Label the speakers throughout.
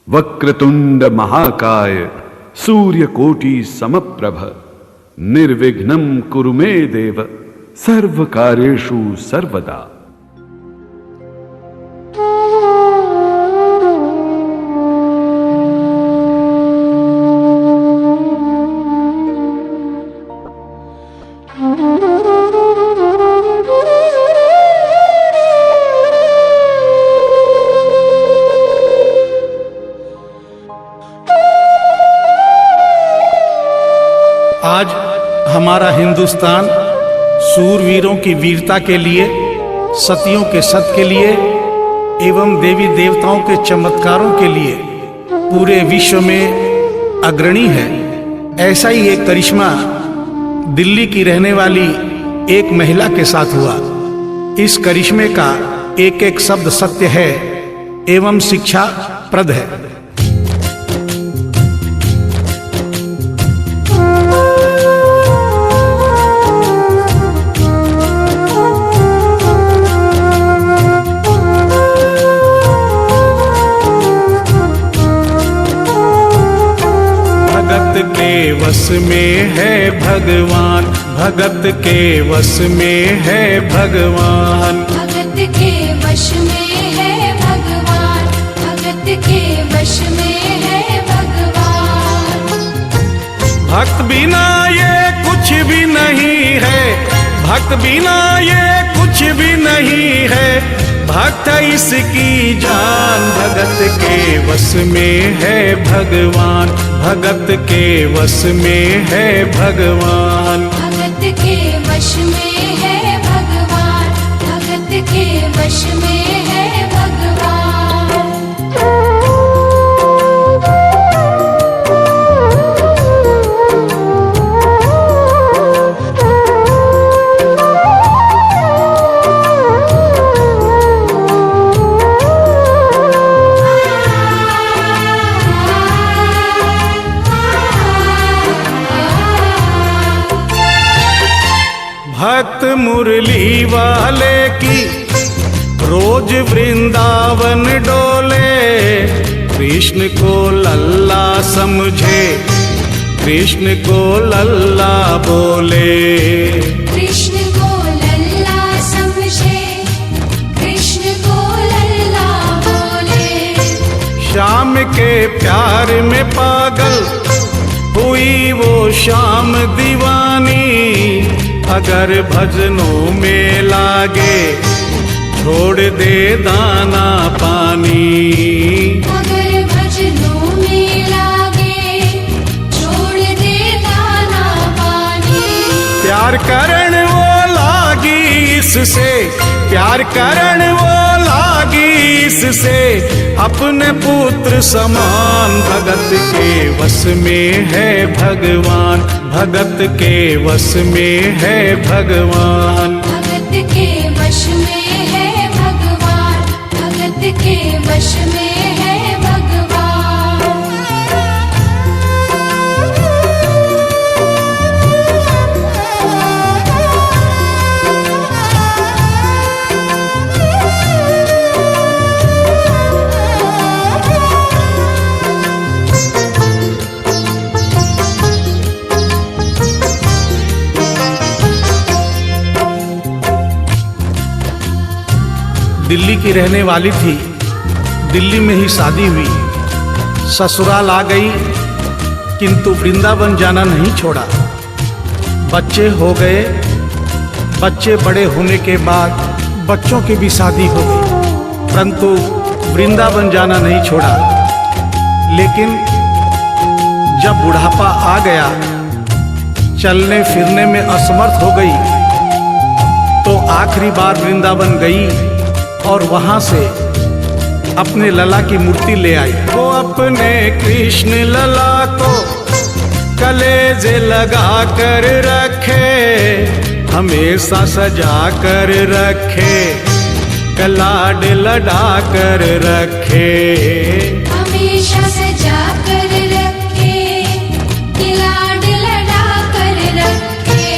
Speaker 1: वक्रतुंड महाकाय सूर्यकोटि समप्रभ निर्विघ्नं कुरु मे देव सर्वकार्येषु सर्वदा।
Speaker 2: आज हमारा हिंदुस्तान सूरवीरों की वीरता के लिए, सतियों के सत के लिए एवं देवी देवताओं के चमत्कारों के लिए पूरे विश्व में अग्रणी है। ऐसा ही एक करिश्मा दिल्ली की रहने वाली एक महिला के साथ हुआ। इस करिश्मे का एक एक शब्द सत्य है एवं शिक्षा प्रद है। भगत के वश में है भगवान, भगत के वश में है भगवान,
Speaker 3: भगत के वश में है भगवान, भगत के वश में है भगवान।
Speaker 2: भक्त बिना ये कुछ भी नहीं है, भक्त बिना ये कुछ भी नहीं है, भक्त इसकी जान। भगत के वश में है भगवान, भगत के वश में है भगवान,
Speaker 3: भगत के वश में है भगवान, भगत के वश में है भगवान।
Speaker 2: भक्त मुरली वाले की रोज वृंदावन डोले, कृष्ण को लल्ला समझे, कृष्ण को लल्ला बोले,
Speaker 3: कृष्ण को लल्ला समझे, कृष्ण को लल्ला बोले।
Speaker 2: श्याम के प्यार में पागल हुई वो श्याम दीवानी, अगर भजनों में लागे छोड़ दे दाना पानी,
Speaker 3: अगर भजनों में लागे छोड़ दे दाना पानी।
Speaker 2: प्यार करण वो लागी इससे, प्यार करण वो लागी इससे, अपने पुत्र समान। भगत के वश में है भगवान, भगत के वश में है भगवान,
Speaker 3: भगत के वश में है भगवान, भगत के वश में है भगवान।
Speaker 2: दिल्ली की रहने वाली थी, दिल्ली में ही शादी हुई, ससुराल आ गई किंतु वृंदावन जाना नहीं छोड़ा। बच्चे हो गए, बच्चे बड़े होने के बाद बच्चों की भी शादी हो गई, परंतु वृंदावन जाना नहीं छोड़ा। लेकिन जब बुढ़ापा आ गया, चलने फिरने में असमर्थ हो गई, तो आखिरी बार वृंदावन गई और वहां से अपने लला की मूर्ति ले आई। वो अपने कृष्ण लला को कलेजे लगा कर रखे, हमेशा सजा कर रखे, कलाड लड़ा कर रखे,
Speaker 3: हमेशा सजा कर रखे, कलाड लड़ा कर रखे।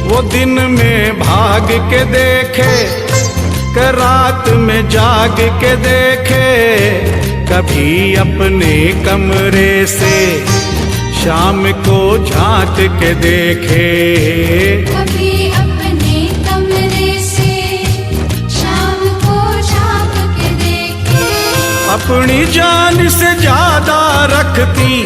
Speaker 2: वो दिन में भाग के देखे, रात में जाग के देखे, कभी अपने कमरे से शाम को झांक के देखे,
Speaker 3: कभी अपने कमरे से शाम को झांक के देखे।
Speaker 2: अपनी जान से ज्यादा रखती,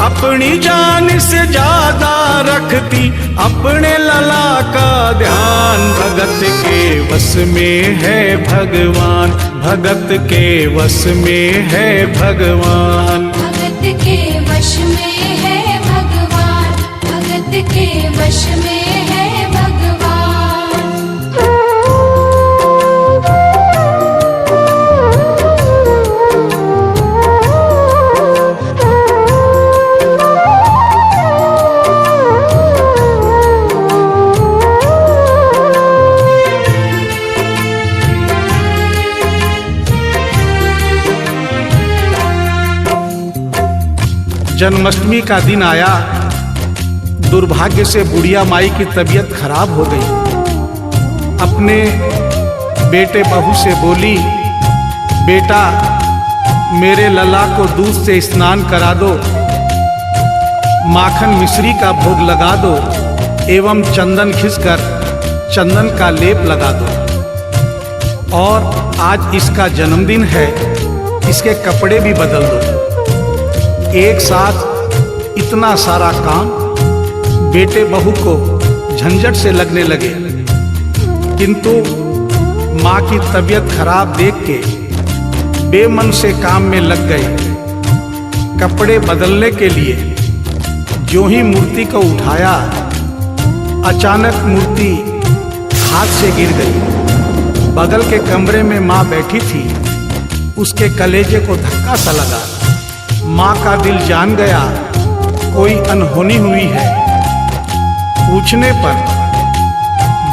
Speaker 2: अपनी जान से ज्यादा रखती अपने लला का ध्यान। भगत के वश में है भगवान, भगत के वश में है भगवान।
Speaker 3: भगत के वश में है भगवान, भगत के वश में है भगवान।
Speaker 2: जन्माष्टमी का दिन आया, दुर्भाग्य से बुढ़िया माई की तबीयत खराब हो गई। अपने बेटे बहू से बोली, बेटा मेरे लला को दूध से स्नान करा दो, माखन मिश्री का भोग लगा दो एवं चंदन घिसकर चंदन का लेप लगा दो। और आज इसका जन्मदिन है, इसके कपड़े भी बदल दो। एक साथ इतना सारा काम बेटे बहू को झंझट से लगने लगे, किंतु माँ की तबीयत खराब देख के बेमन से काम में लग गए। कपड़े बदलने के लिए जो ही मूर्ति को उठाया, अचानक मूर्ति हाथ से गिर गई। बगल के कमरे में माँ बैठी थी, उसके कलेजे को धक्का सा लगा। माँ का दिल जान गया कोई अनहोनी हुई है। पूछने पर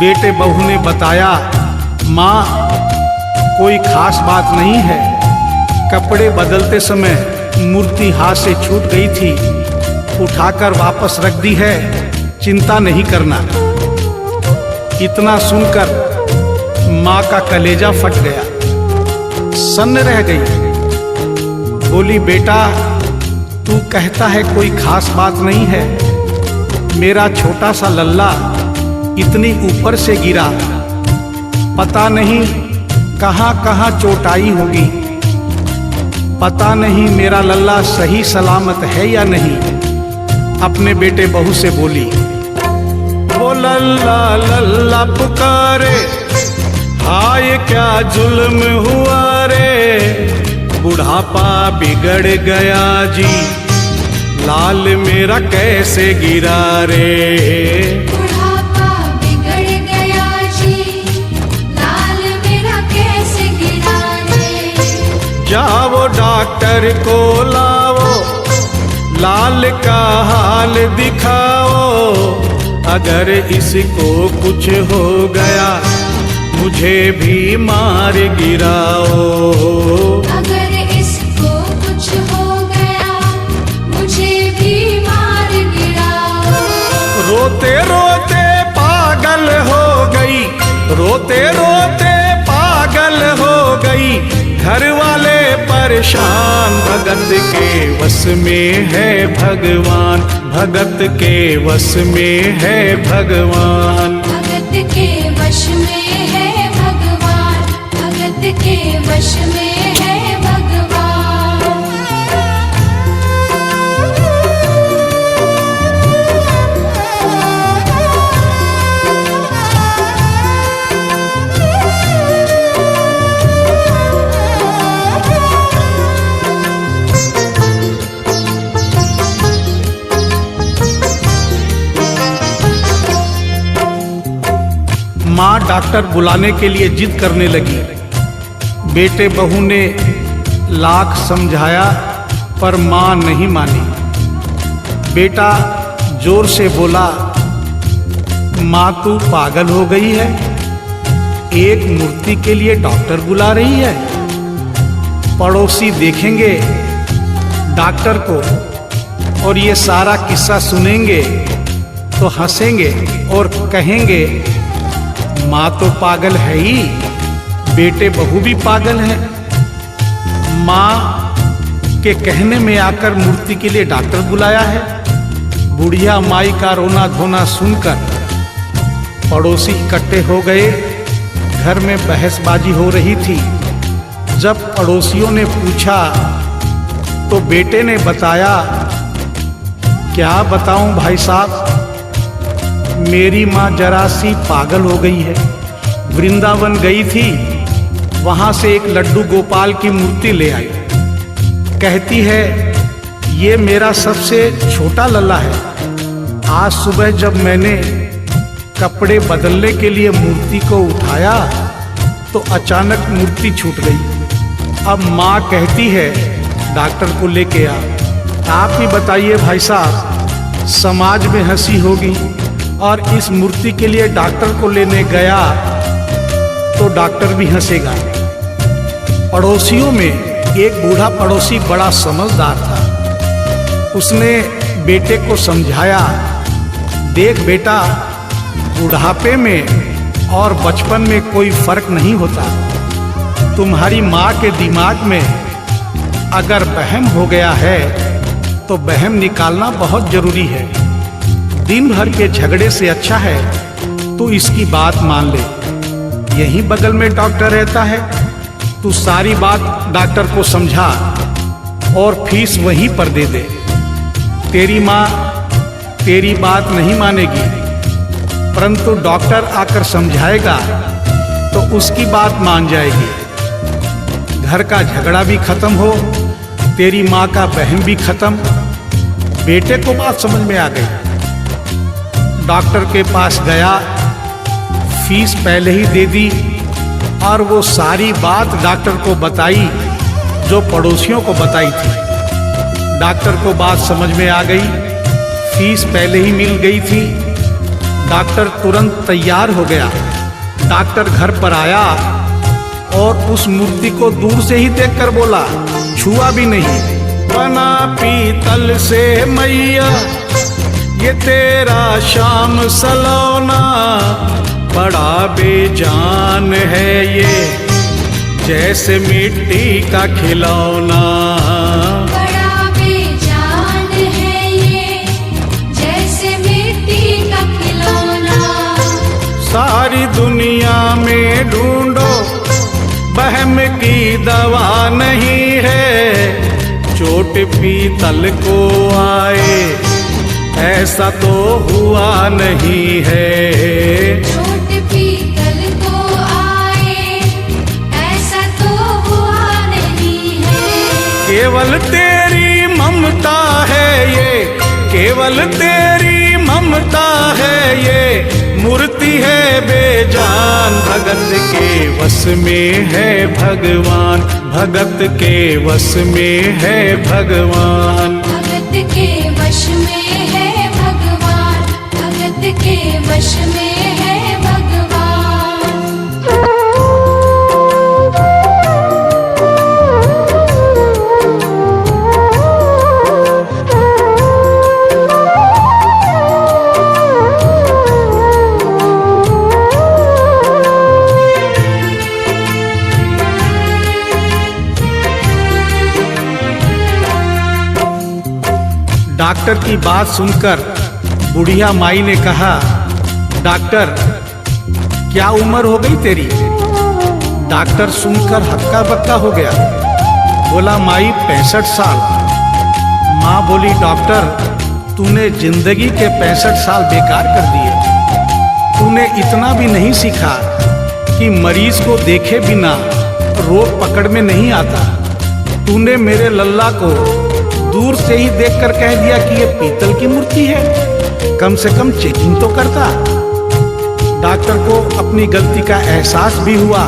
Speaker 2: बेटे बहू ने बताया, माँ कोई खास बात नहीं है, कपड़े बदलते समय मूर्ति हाथ से छूट गई थी, उठाकर वापस रख दी है, चिंता नहीं करना। इतना सुनकर माँ का कलेजा फट गया, सन्न रह गई। बोली, बेटा तू कहता है कोई खास बात नहीं है, मेरा छोटा सा लल्ला इतनी ऊपर से गिरा, पता नहीं कहाँ कहाँ चोट आई होगी, पता नहीं मेरा लल्ला सही सलामत है या नहीं। अपने बेटे बहू से बोली, वो लल्ला लल्ला पुकारे, हाय क्या जुल्म हुआ रे, बुढ़ापा बिगड़ गया जी, लाल मेरा कैसे गिरा रे।
Speaker 3: बुढ़ापा बिगड़ गया जी, लाल मेरा कैसे गिरा रे।
Speaker 2: जाओ डॉक्टर को लाओ, लाल का हाल दिखाओ, अगर इसको कुछ हो गया मुझे भी मार गिराओ।
Speaker 3: अगर इसको कुछ हो गया मुझे भी मार गिराओ।
Speaker 2: रोते रोते पागल हो गई, रोते रोते पागल हो गई, घर वाले परेशान। भगत के वश में है भगवान, भगत के वश में है भगवान।
Speaker 3: भगत के वश में है भगवान, भगत के वश में है भगवान।
Speaker 2: माँ डॉक्टर बुलाने के लिए जिद करने लगी। बेटे बहू ने लाख समझाया पर माँ नहीं मानी। बेटा जोर से बोला, माँ तू पागल हो गई है, एक मूर्ति के लिए डॉक्टर बुला रही है। पड़ोसी देखेंगे डॉक्टर को और ये सारा किस्सा सुनेंगे तो हंसेंगे और कहेंगे माँ तो पागल है ही, बेटे बहू भी पागल है। माँ के कहने में आकर मूर्ति के लिए डॉक्टर बुलाया है। बुढ़िया माई का रोना धोना सुनकर पड़ोसी इकट्ठे हो गए। घर में बहसबाजी हो रही थी। जब पड़ोसियों ने पूछा तो बेटे ने बताया, क्या बताऊं भाई साहब, मेरी माँ जरा सी पागल हो गई है। वृंदावन गई थी, वहां से एक लड्डू गोपाल की मूर्ति ले आई। कहती है ये मेरा सबसे छोटा लल्ला है। आज सुबह जब मैंने कपड़े बदलने के लिए मूर्ति को उठाया तो अचानक मूर्ति छूट गई। अब माँ कहती है डॉक्टर को लेके आ। आप ही बताइए भाई साहब, समाज में हंसी होगी और इस मूर्ति के लिए डॉक्टर को लेने गया तो डॉक्टर भी हंसेगा। पड़ोसियों में एक बूढ़ा पड़ोसी बड़ा समझदार था। उसने बेटे को समझाया, देख बेटा, बुढ़ापे में और बचपन में कोई फर्क नहीं होता। तुम्हारी माँ के दिमाग में अगर वहम हो गया है तो वहम निकालना बहुत जरूरी है। दिन भर के झगड़े से अच्छा है तू इसकी बात मान ले। यहीं बगल में डॉक्टर रहता है, तू सारी बात डॉक्टर को समझा और फीस वहीं पर दे दे। तेरी माँ तेरी बात नहीं मानेगी, परंतु डॉक्टर आकर समझाएगा तो उसकी बात मान जाएगी। घर का झगड़ा भी खत्म हो, तेरी माँ का बहन भी खत्म। बेटे को बात समझ में आ गई। डॉक्टर के पास गया, फीस पहले ही दे दी और वो सारी बात डॉक्टर को बताई जो पड़ोसियों को बताई थी। डॉक्टर को बात समझ में आ गई, फीस पहले ही मिल गई थी। डॉक्टर तुरंत तैयार हो गया। डॉक्टर घर पर आया और उस मूर्ति को दूर से ही देखकर बोला, छुआ भी नहीं। बना पीतल से मैया ये तेरा शाम सलोना, बड़ा बेजान है ये जैसे मिट्टी का खिलौना।
Speaker 3: बड़ा बेजान है ये जैसे मिट्टी का खिलौना।
Speaker 2: सारी दुनिया में ढूंढो बहम की दवा नहीं है, चोट पीतल को आए ऐसा तो हुआ नहीं है।
Speaker 3: चोट पीतल को आए ऐसा तो हुआ नहीं है।
Speaker 2: केवल तेरी ममता है ये, केवल तेरी ममता है ये, मूर्ति है बेजान। भगत के वश में है भगवान, भगत के वश में है भगवान।
Speaker 3: भगत के वश में है भगवान, भगत के वश में है भगवान।
Speaker 2: डॉक्टर की बात सुनकर बुढ़िया माई ने कहा, डॉक्टर क्या उम्र हो गई तेरी? डॉक्टर सुनकर हक्का बक्का हो गया। बोला माई 65 साल। माँ बोली डॉक्टर तूने जिंदगी के 65 साल बेकार कर दिए। तूने इतना भी नहीं सीखा कि मरीज को देखे बिना रोग पकड़ में नहीं आता। तूने मेरे लल्ला को दूर से ही देखकर कह दिया कि ये पीतल की मूर्ति है, कम से कम चेकिंग तो करता। डॉक्टर को अपनी गलती का एहसास भी हुआ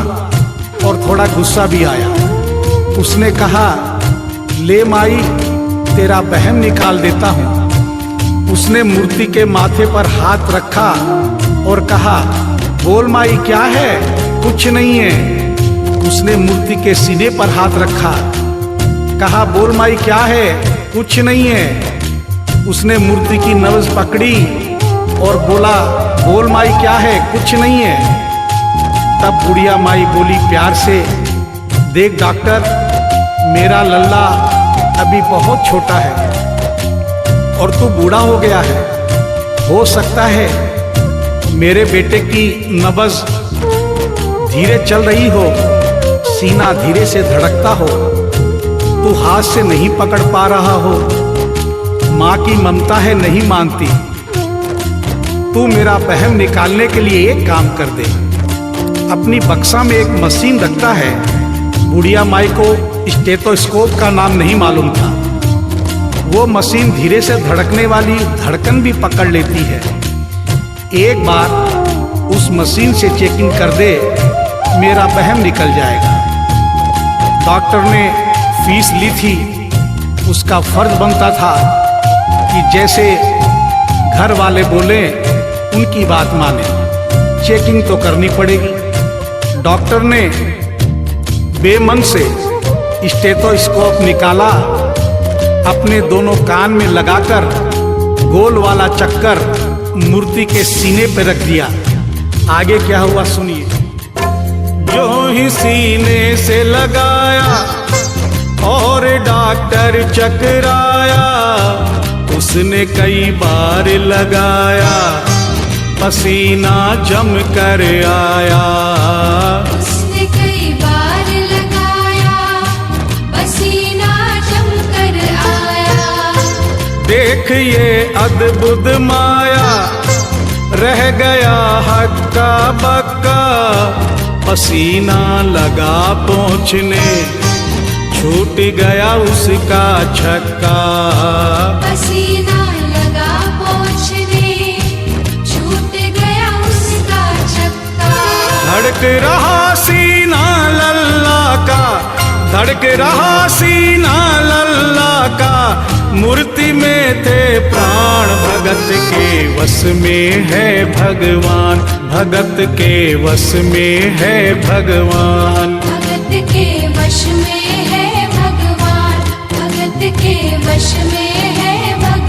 Speaker 2: और थोड़ा गुस्सा भी आया। उसने कहा, ले माई तेरा बहम निकाल देता हूँ। उसने मूर्ति के माथे पर हाथ रखा और कहा, बोल माई क्या है? कुछ नहीं है। उसने मूर्ति के सीने पर हाथ रखा, कहा बोल माई क्या है? कुछ नहीं है। उसने मूर्ति की नब्ज पकड़ी और बोला, बोल माई क्या है? कुछ नहीं है। तब बुढ़िया माई बोली प्यार से, देख डॉक्टर, मेरा लल्ला अभी बहुत छोटा है और तू बूढ़ा हो गया है। हो सकता है मेरे बेटे की नब्ज धीरे चल रही हो, सीना धीरे से धड़कता हो, तू हाथ से नहीं पकड़ पा रहा हो, माँ की ममता है नहीं मानती। तू मेरा वहम निकालने के लिए एक काम कर दे। अपनी बक्सा में एक मशीन रखता है। बुढ़िया माई को स्टेथोस्कोप का नाम नहीं मालूम था। वो मशीन धीरे से धड़कने वाली धड़कन भी पकड़ लेती है। एक बार उस मशीन से चेकिंग कर दे, मेरा वहम निकल जाएगा। डॉक्टर ने फीस ली थी, उसका फर्ज बनता था कि जैसे घर वाले बोले उनकी बात माने। चेकिंग तो करनी पड़ेगी। डॉक्टर ने बेमन से स्टेथोस्कोप निकाला, अपने दोनों कान में लगाकर गोल वाला चक्कर मूर्ति के सीने पर रख दिया। आगे क्या हुआ सुनिए। जो ही सीने से लगाया और डॉक्टर चकराया, उसने कई बार लगाया, पसीना जम कर आया।
Speaker 3: उसने कई बार लगाया, पसीना जम कर आया।
Speaker 2: देख ये अद्भुत माया, रह गया हक्का बक्का, पसीना लगा पहुँचने, छूट गया उसका छक्का।
Speaker 3: पसीना लगा पहुँचने, छूट गया उसका छक्का।
Speaker 2: धड़क रहा सीना लल्ला का, धड़क रहा सीना लल्ला का, मूर्ति में थे प्राण, भगत के वश में है भगवान, भगत के वश में है भगवान।
Speaker 3: भगत के वश में है भगवान, भगत के वश में है भगवान।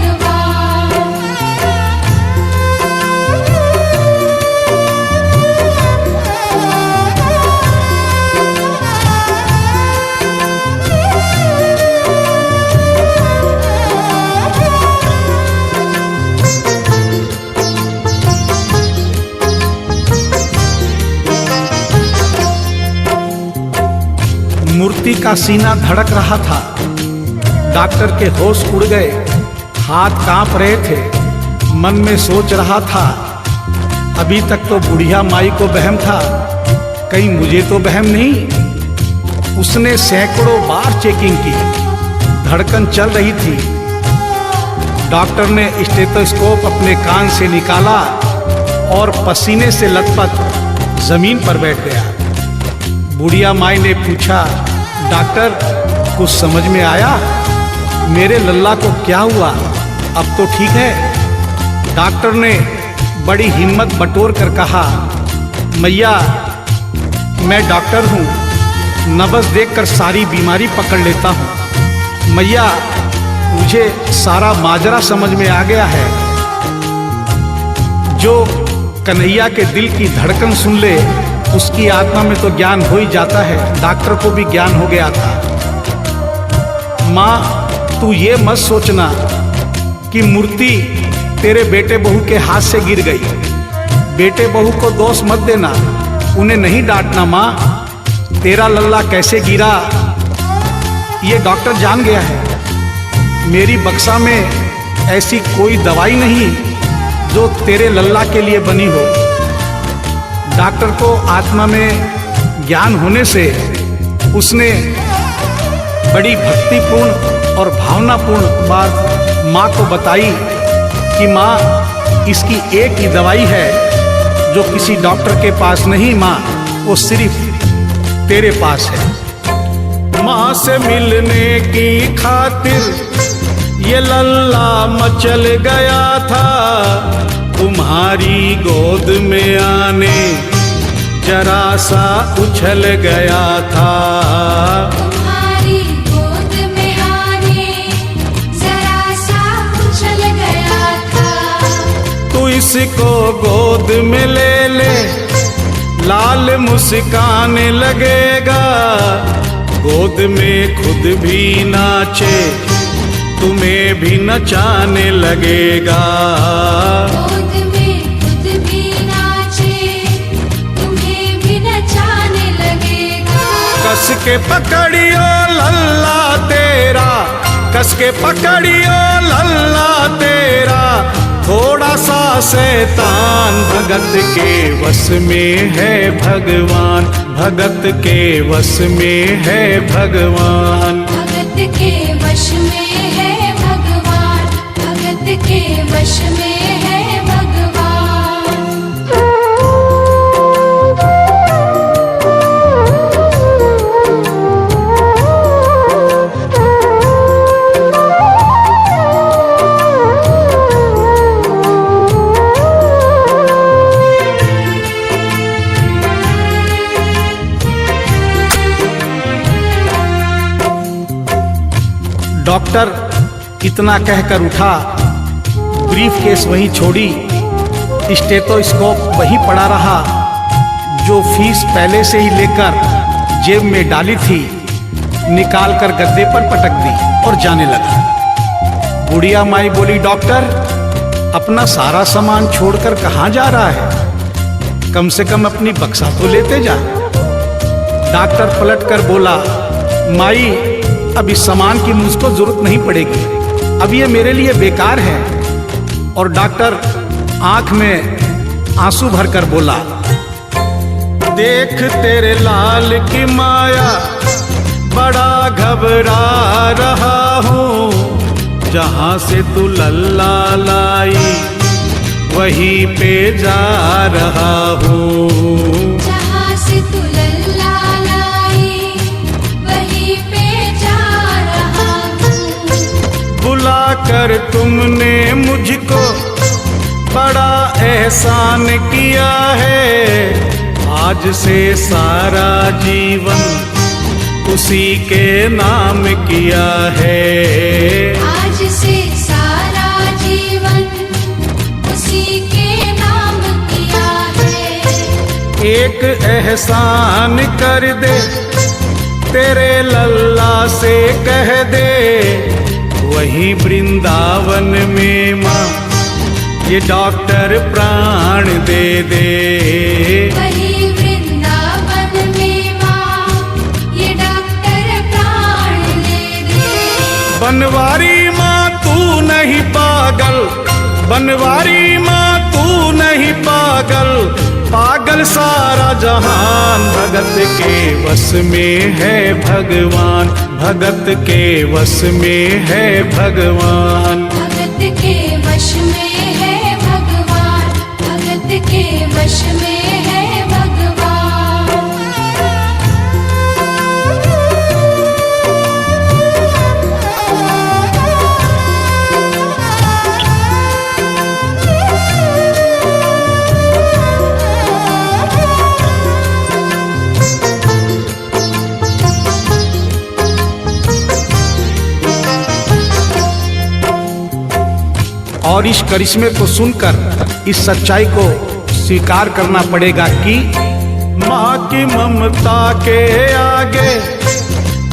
Speaker 2: मूर्ति का सीना धड़क रहा था। डॉक्टर के होश उड़ गए, हाथ कांप रहे थे। मन में सोच रहा था, अभी तक तो बुढ़िया माई को वहम था, कहीं मुझे तो वहम नहीं। उसने सैकड़ों बार चेकिंग की, धड़कन चल रही थी। डॉक्टर ने स्टेथोस्कोप अपने कान से निकाला और पसीने से लथपथ जमीन पर बैठ गया। बुढ़िया माई ने पूछा, डॉक्टर कुछ समझ में आया? मेरे लल्ला को क्या हुआ? अब तो ठीक है? डॉक्टर ने बड़ी हिम्मत बटोर कर कहा, मैया मैं डॉक्टर हूँ, नब्ज देखकर सारी बीमारी पकड़ लेता हूँ। मैया मुझे सारा माजरा समझ में आ गया है। जो कन्हैया के दिल की धड़कन सुन ले, उसकी आत्मा में तो ज्ञान हो ही जाता है। डॉक्टर को भी ज्ञान हो गया था। माँ तू ये मत सोचना कि मूर्ति तेरे बेटे बहू के हाथ से गिर गई। बेटे बहू को दोष मत देना, उन्हें नहीं डांटना। माँ तेरा लल्ला कैसे गिरा ये डॉक्टर जान गया है। मेरी बक्सा में ऐसी कोई दवाई नहीं जो तेरे लल्ला के लिए बनी हो। डॉक्टर को आत्मा में ज्ञान होने से उसने बड़ी भक्तिपूर्ण और भावनापूर्ण बात माँ को बताई कि माँ इसकी एक ही दवाई है जो किसी डॉक्टर के पास नहीं, माँ वो सिर्फ तेरे पास है। माँ से मिलने की खातिर ये लल्ला मचल गया था, तुम्हारी गोद में आने जरा सा उछल गया था।
Speaker 3: तुम्हारी गोद में आने जरा सा उछल गया था।
Speaker 2: तू इसको गोद में ले ले, लाल मुस्कान लगेगा, गोद में खुद भी नाचे तुम्हें भी नचाने लगेगा।
Speaker 3: गोद में खुद भी नाचे तुम्हें भी नचाने लगेगा।
Speaker 2: कस के पकड़ियो लल्ला तेरा, कस के पकड़ियो लल्ला तेरा, थोड़ा सा शैतान भगत के वश में है भगवान, भगत के वश में है भगवान।
Speaker 3: भगत के वश में है भगवान, भगत के वश में है भगवान।
Speaker 2: डॉक्टर इतना कहकर उठा, ब्रीफ केस वहीं छोड़ी, स्टेथोस्कोप वहीं पड़ा रहा जो फीस पहले से ही लेकर जेब में डाली थी, निकाल कर गद्दे पर पटक दी और जाने लगा। बुढ़िया माई बोली, डॉक्टर अपना सारा सामान छोड़कर कहाँ जा रहा है, कम से कम अपनी बक्सा तो लेते जा। डॉक्टर पलट कर बोला, माई अब इस सामान की मुझको जरूरत नहीं पड़ेगी, अब ये मेरे लिए बेकार है। और डॉक्टर आंख में आंसू भरकर बोला, देख तेरे लाल की माया, बड़ा घबरा रहा हूँ, जहां से तू लल्ला लाई वहीं पे जा रहा हूँ।
Speaker 3: जहाँ से तू लल्ला लाई वहीं पे जा रहा हूँ।
Speaker 2: बुला कर तुमने मुझको बड़ा एहसान किया है, आज से सारा जीवन उसी के नाम किया है।
Speaker 3: आज से सारा जीवन उसी के नाम किया है।
Speaker 2: एक एहसान कर दे, तेरे लल्ला से कह दे, वही वृंदावन में माँ ये डॉक्टर प्राण दे दे।
Speaker 3: वही वृंदावन में माँ ये डॉक्टर प्राण दे दे।
Speaker 2: बनवारी माँ तू नहीं पागल, बनवारी माँ तू नहीं पागल, पागल सारा जहान, भगत के वश में है भगवान, भगत के वश में है भगवान।
Speaker 3: भगत के वश में है भगवान, भगत के वश में है भगवान।
Speaker 2: और इस करिश्मे को सुनकर इस सच्चाई को स्वीकार करना पड़ेगा कि माँ की ममता के आगे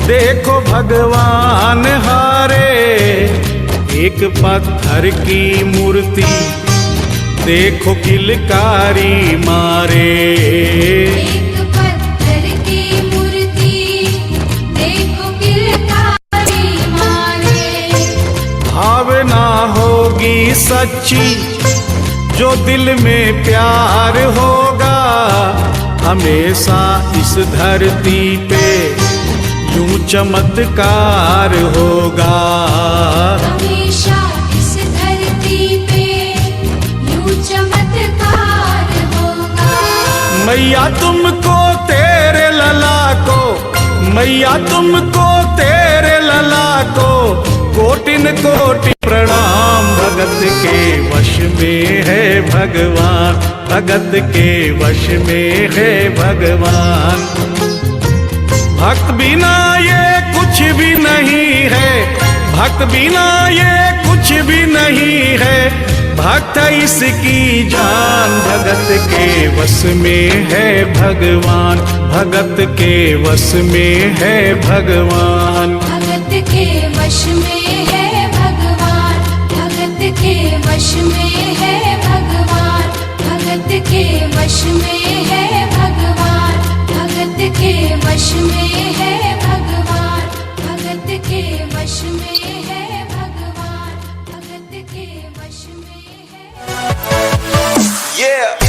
Speaker 2: देखो भगवान हारे। एक पत्थर की मूर्ति देखो किलकारी मारे।
Speaker 3: एक पत्थर की मूर्ति देखो किलकारी मारे।
Speaker 2: भावना होगी सच्ची जो दिल में प्यार होगा, हमेशा इस धरती पे यूं चमत्कार होगा।
Speaker 3: हमेशा इस धरती पे यूं चमत्कार होगा।
Speaker 2: मैया तुमको तेरे लला को, मैया तुमको तेरे लला को कोटिन कोटि प्रणाम। भगत के वश में है भगवान, भगत के वश में है भगवान। भक्त बिना ये कुछ भी नहीं है, भक्त बिना ये कुछ कुछ भी नहीं है भक्त इसकी जान, भगत के वश में है भगवान, भगत के वश में है भगवान।
Speaker 3: भगत के वश में है भगवान, भगत के वश में है भगवान, भगत के वश में है भगवान, भगत के वश में है भगवान, भगत के वश में है भगवान, भगत के वश में है।
Speaker 4: Yeah.